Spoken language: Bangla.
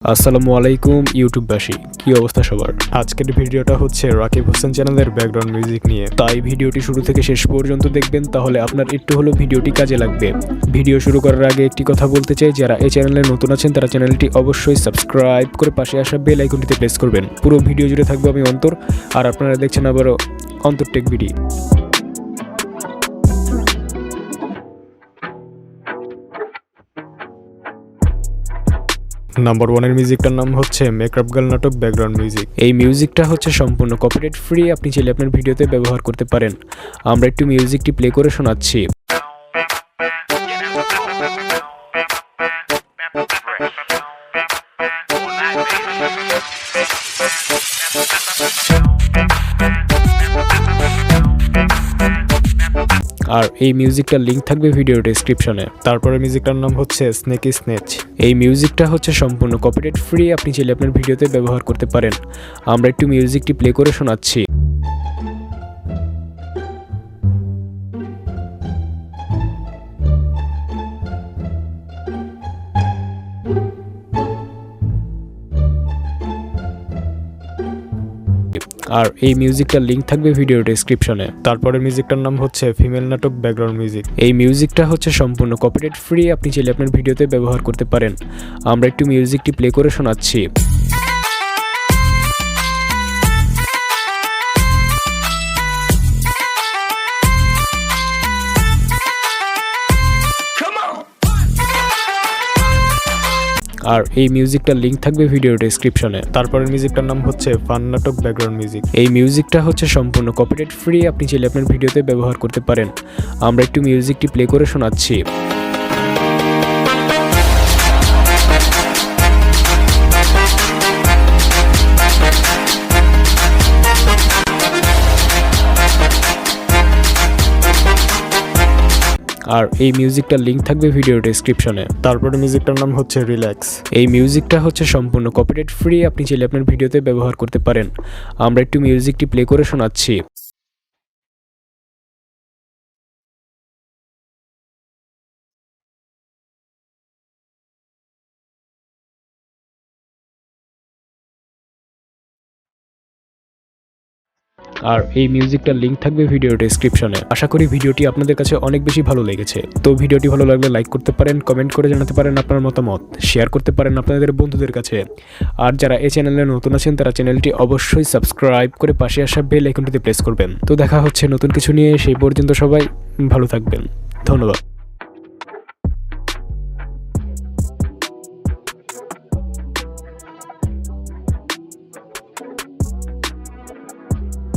আসসালামু আলাইকুম ইউটিউববাসী, কি অবস্থা সবার। আজকের ভিডিওটা হচ্ছে রাকিব হোসেন চ্যানেলের ব্যাকগ্রাউন্ড মিউজিক নিয়ে, তাই ভিডিওটি শুরু থেকে শেষ পর্যন্ত দেখবেন, তাহলে আপনার একটু হলেও ভিডিওটি কাজে লাগবে। ভিডিও শুরু করার আগে একটি কথা বলতে চাই, যারা এই চ্যানেলে নতুন আছেন তারা চ্যানেলটি অবশ্যই সাবস্ক্রাইব করে পাশে আসা বেল আইকনটিতে প্রেস করবেন। পুরো ভিডিও জুড়ে থাকবো আমি অন্তর, আর আপনারা দেখছেন আবারও অন্তর টেক ভিডিও। নাম্বার 1 এর মিউজিকটার নাম হচ্ছে মেকআপ গার্ল নাটক ব্যাকগ্রাউন্ড মিউজিক। এই মিউজিকটা হচ্ছে সম্পূর্ণ কপিরাইট ফ্রি, আপনি চাইলে আপনার ভিডিওতে ব্যবহার করতে পারেন। আমরা একটু মিউজিকটি প্লে করে শোনাচ্ছি। আর এই মিউজিকটার লিঙ্ক থাকবে ভিডিও ডেসক্রিপশনে। তারপরে মিউজিকটার নাম হচ্ছে স্নেকি স্নেচ। এই মিউজিকটা হচ্ছে সম্পূর্ণ কপিরাইট ফ্রি, আপনি চাইলে আপনার ভিডিওতে ব্যবহার করতে পারেন। আমরা একটু মিউজিকটি প্লে করে শোনাচ্ছি। আর এই মিউজিকটার লিঙ্ক থাকবে ভিডিও ডেসক্রিপশনে। তারপরে মিউজিকটার নাম হচ্ছে ফিমেল নাটক ব্যাকগ্রাউন্ড মিউজিক। এই মিউজিকটা হচ্ছে সম্পূর্ণ কপিরাইট ফ্রি, আপনি চাইলে আপনার ভিডিওতে ব্যবহার করতে পারেন। আমরা একটু মিউজিকটি প্লে করে শোনাচ্ছি। আর এই মিউজিকটার লিঙ্ক থাকবে ভিডিও ডেসক্রিপশনে। তারপরে মিউজিকটার নাম হচ্ছে ফান নাটক ব্যাকগ্রাউন্ড মিউজিক। এই মিউজিকটা হচ্ছে সম্পূর্ণ কপিরাইট ফ্রি, আপনি চাইলে আপনার ভিডিওতে ব্যবহার করতে পারেন। আমরা একটু মিউজিকটি প্লে করে শোনাচ্ছি। আর এই মিউজিকটার লিঙ্ক থাকবে ভিডিও ডেসক্রিপশনে। তারপরে মিউজিকটার নাম হচ্ছে রিল্যাক্স। এই মিউজিকটা হচ্ছে সম্পূর্ণ কপিরাইট ফ্রি, আপনি চাইলে আপনার ভিডিওতে ব্যবহার করতে পারেন। আমরা একটু মিউজিকটি প্লে করে শোনাচ্ছি। আর এই মিউজিকটার লিঙ্ক থাকবে ভিডিও ডেসক্রিপশনে। আশা করি ভিডিওটি আপনাদের কাছে অনেক বেশি ভালো লেগেছে। তো ভিডিওটি ভালো লাগলে লাইক করতে পারেন, কমেন্ট করে জানাতে পারেন আপনার মতামত, শেয়ার করতে পারেন আপনাদের বন্ধুদের কাছে। আর যারা এই চ্যানেলে নতুন আছেন তারা চ্যানেলটি অবশ্যই সাবস্ক্রাইব করে পাশে আসা বেল আইকনটিতে প্রেস করবেন। তো দেখা হচ্ছে নতুন কিছু নিয়ে, সেই পর্যন্ত সবাই ভালো থাকবেন। ধন্যবাদ।